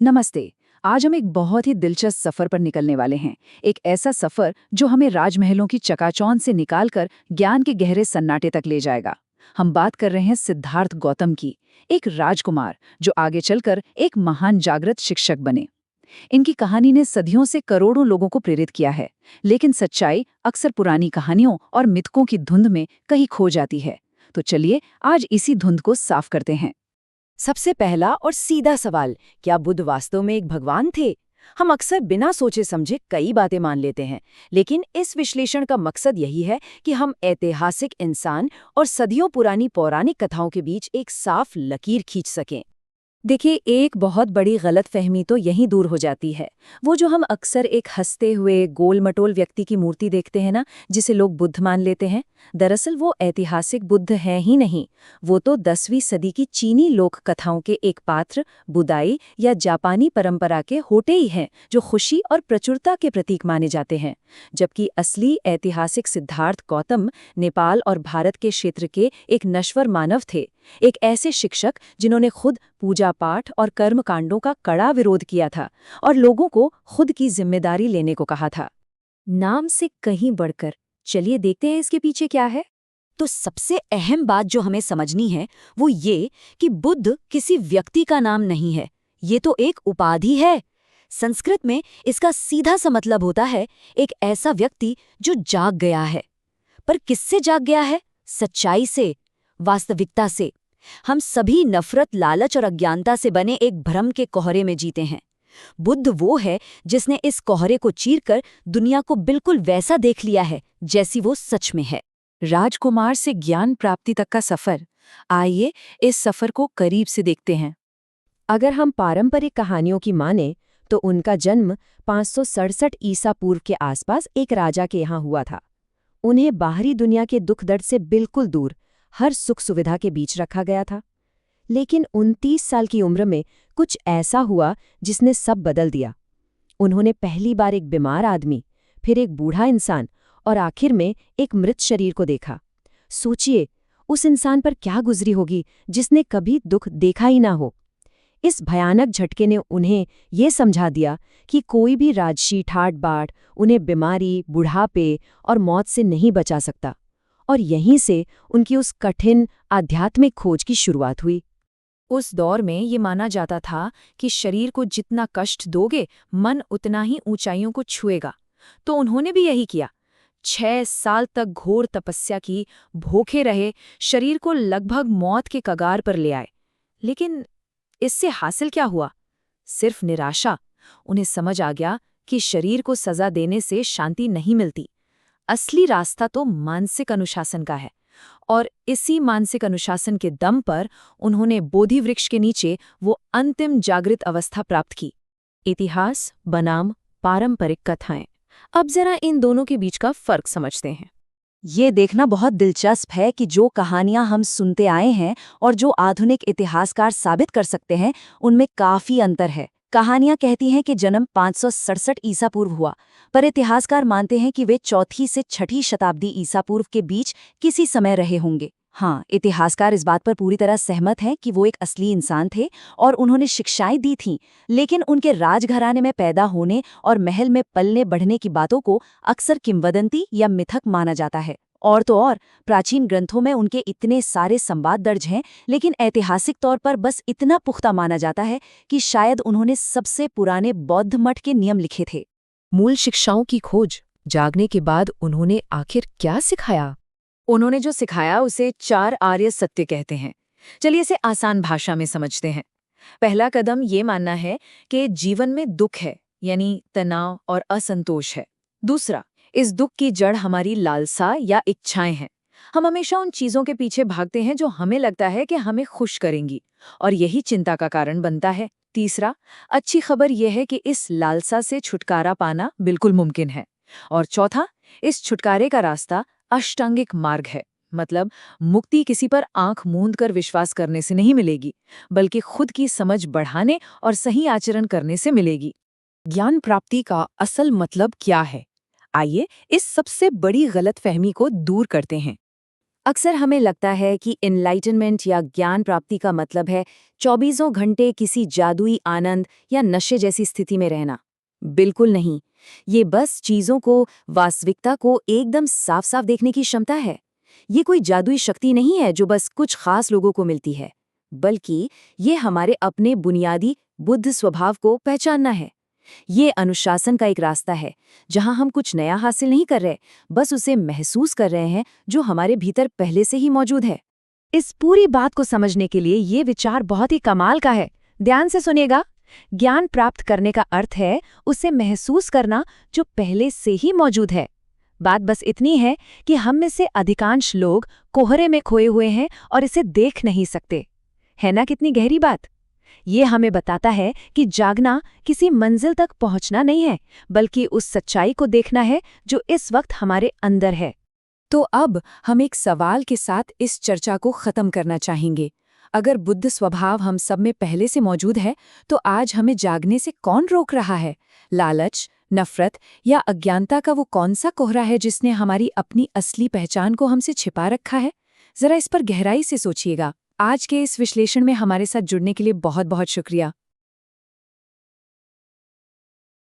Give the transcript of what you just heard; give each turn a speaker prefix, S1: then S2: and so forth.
S1: नमस्ते। आज हम एक बहुत ही दिलचस्प सफर पर निकलने वाले हैं। एक ऐसा सफर जो हमें राजमहलों की चकाचौंध से निकालकर ज्ञान के गहरे सन्नाटे तक ले जाएगा। हम बात कर रहे हैं सिद्धार्थ गौतम की, एक राजकुमार जो आगे चलकर एक महान जागृत शिक्षक बने। इनकी कहानी ने सदियों से करोड़ों लोगों को प्रेरित किया है, लेकिन सच्चाई अक्सर पुरानी कहानियों और मिथकों की धुंध में कहीं खो जाती है। तो चलिए आज इसी धुंध को साफ करते हैं।
S2: सबसे पहला और सीधा सवाल, क्या बुद्ध वास्तव में एक भगवान थे? हम अक्सर बिना सोचे समझे कई बातें मान लेते हैं, लेकिन इस विश्लेषण का मकसद यही है कि हम ऐतिहासिक इंसान और सदियों पुरानी पौराणिक कथाओं के बीच एक साफ लकीर खींच सकें। देखिए, एक बहुत बड़ी गलतफहमी तो यहीं दूर हो जाती है। वो जो हम अक्सर एक हंसते हुए गोल-मटोल व्यक्ति की मूर्ति देखते हैं ना, जिसे लोग बुद्ध मान लेते हैं, दरअसल वो ऐतिहासिक बुद्ध हैं ही नहीं। वो तो 10वीं सदी की चीनी लोक कथाओं के एक पात्र, बुदाई या जापानी परंपरा के होटेई हैं, जो खुशी और प्रचुरता के प्रतीक माने जाते हैं। जबकि असली ऐतिहासिक सिद्धार्थ गौतम नेपाल और भारत के क्षेत्र के एक नश्वर मानव थे, एक ऐसे शिक्षक जिन्होंने खुद पूजा पाठ और कर्म कांडों का कड़ा विरोध किया था और लोगों को खुद की जिम्मेदारी लेने को कहा था। नाम से कहीं बढ़कर, चलिए देखते हैं इसके पीछे क्या है। तो सबसे अहम बात जो हमें समझनी है वो ये कि बुद्ध किसी व्यक्ति का नाम नहीं है, ये तो एक उपाधि है। संस्कृत में इसका सीधा सा मतलब होता है एक ऐसा व्यक्ति जो जाग गया है। पर किससे जाग गया है? सच्चाई से, वास्तविकता से। हम सभी नफरत, लालच और अज्ञानता से बने एक भ्रम के कोहरे में जीते हैं। बुद्ध वो है जिसने इस कोहरे को चीरकर दुनिया को बिल्कुल वैसा देख लिया है जैसी वो सच में है।
S1: राजकुमार से ज्ञान प्राप्ति तक का सफर, आइए इस सफर को करीब से देखते हैं।
S2: अगर हम पारंपरिक कहानियों की माने तो उनका जन्म 567 ईसा पूर्व के आसपास एक राजा के यहाँ हुआ था। उन्हें बाहरी दुनिया के दुख दर्द से बिल्कुल दूर, हर सुख सुविधा के बीच रखा गया था। लेकिन 29 साल की उम्र में कुछ ऐसा हुआ जिसने सब बदल दिया। उन्होंने पहली बार एक बीमार आदमी, फिर एक बूढ़ा इंसान और आखिर में एक मृत शरीर को देखा। सोचिए, उस इंसान पर क्या गुजरी होगी जिसने कभी दुख देखा ही ना हो। इस भयानक झटके ने उन्हें ये समझा दिया कि कोई भी राजसी ठाट-बाट उन्हें बीमारी, बुढ़ापे और मौत से नहीं बचा सकता। और यहीं से उनकी उस कठिन आध्यात्मिक खोज की शुरुआत हुई। उस दौर में ये माना जाता था कि शरीर को जितना कष्ट दोगे, मन उतना ही ऊंचाइयों को छुएगा। तो उन्होंने भी यही किया। 6 साल तक घोर तपस्या की, भूखे रहे, शरीर को लगभग मौत के कगार पर ले आए। लेकिन इससे हासिल क्या हुआ? सिर्फ निराशा। उन्हें समझ आ गया कि शरीर को सजा देने से शांति नहीं मिलती। असली रास्ता तो मानसिक अनुशासन का है, और इसी मानसिक अनुशासन के दम पर उन्होंने बोधि वृक्ष के नीचे वो अंतिम जागृत अवस्था प्राप्त की। इतिहास बनाम पारंपरिक कथाएं। अब जरा इन दोनों के बीच का फर्क समझते हैं।
S1: ये देखना बहुत दिलचस्प है कि जो कहानियां हम सुनते आए हैं और जो आधुनिक इतिहासकार साबित कर सकते हैं, उनमें काफी अंतर है। कहानियां कहती हैं कि जन्म 567 ईसा पूर्व हुआ, पर इतिहासकार मानते हैं कि वे 4वीं से 6वीं शताब्दी ईसा पूर्व के बीच किसी समय रहे होंगे। हाँ, इतिहासकार इस बात पर पूरी तरह सहमत हैं कि वो एक असली इंसान थे और उन्होंने शिक्षाएं दी थीं, लेकिन उनके राजघराने में पैदा होने और महल में पलने बढ़ने की बातों को अक्सर किंवदंती या मिथक माना जाता है। और तो और, प्राचीन ग्रंथों में उनके इतने सारे संवाद दर्ज हैं, लेकिन ऐतिहासिक तौर पर बस इतना पुख्ता माना जाता है कि शायद उन्होंने सबसे पुराने बौद्ध मठ के नियम लिखे थे।
S2: मूल शिक्षाओं की खोज जागने के बाद उन्होंने आखिर क्या सिखाया?
S1: उन्होंने जो सिखाया उसे 4 आर्य सत्य कहते हैं। चलिए इसे आसान भाषा में समझते हैं। पहला कदम ये मानना है कि जीवन में दुख है, यानी तनाव और असंतोष है। दूसरा, इस दुख की जड़ हमारी लालसा या इच्छाएं हैं। हम हमेशा उन चीजों के पीछे भागते हैं जो हमें लगता है कि हमें खुश करेंगी, और यही चिंता का कारण बनता है। तीसरा, अच्छी खबर यह है कि इस लालसा से छुटकारा पाना बिल्कुल मुमकिन है। और चौथा, इस छुटकारे का रास्ता अष्टांगिक मार्ग है। मतलब मुक्ति किसी पर आंख मूंद कर विश्वास करने से नहीं मिलेगी, बल्कि खुद की समझ बढ़ाने और सही आचरण करने से मिलेगी।
S2: ज्ञान प्राप्ति का असल मतलब क्या है? आइए इस सबसे बड़ी गलतफहमी को दूर करते हैं। अक्सर हमें लगता है कि एनलाइटनमेंट या ज्ञान प्राप्ति का मतलब है 24 घंटे किसी जादुई आनंद या नशे जैसी स्थिति में रहना। बिल्कुल नहीं। ये बस चीजों को, वास्तविकता को एकदम साफ साफ देखने की क्षमता है। ये कोई जादुई शक्ति नहीं है जो बस कुछ खास लोगों को मिलती है, बल्कि ये हमारे अपने बुनियादी बुद्ध स्वभाव को पहचानना है। ये अनुशासन का एक रास्ता है, जहां हम कुछ नया हासिल नहीं कर रहे, बस उसे महसूस कर रहे हैं जो हमारे भीतर पहले से ही मौजूद है।
S1: इस पूरी बात को समझने के लिए ये विचार बहुत ही कमाल का है। ध्यान से सुनिएगा। ज्ञान प्राप्त करने का अर्थ है उसे महसूस करना जो पहले से ही मौजूद है। बात बस इतनी है कि हम में से अधिकांश लोग कोहरे में खोए हुए हैं और इसे देख नहीं सकते। है ना कितनी गहरी बात? ये हमें बताता है कि जागना किसी मंजिल तक पहुंचना नहीं है, बल्कि उस सच्चाई को देखना है जो इस वक्त हमारे अंदर है।
S2: तो अब हम एक सवाल के साथ इस चर्चा को खत्म करना चाहेंगे। अगर बुद्ध स्वभाव हम सब में पहले से मौजूद है, तो आज हमें जागने से कौन रोक रहा है? लालच, नफरत या अज्ञानता का वो कौन सा कोहरा है जिसने हमारी अपनी असली पहचान को हमसे छिपा रखा है? जरा इस पर गहराई से सोचिएगा। आज के इस विश्लेषण में हमारे साथ जुड़ने के लिए बहुत बहुत शुक्रिया।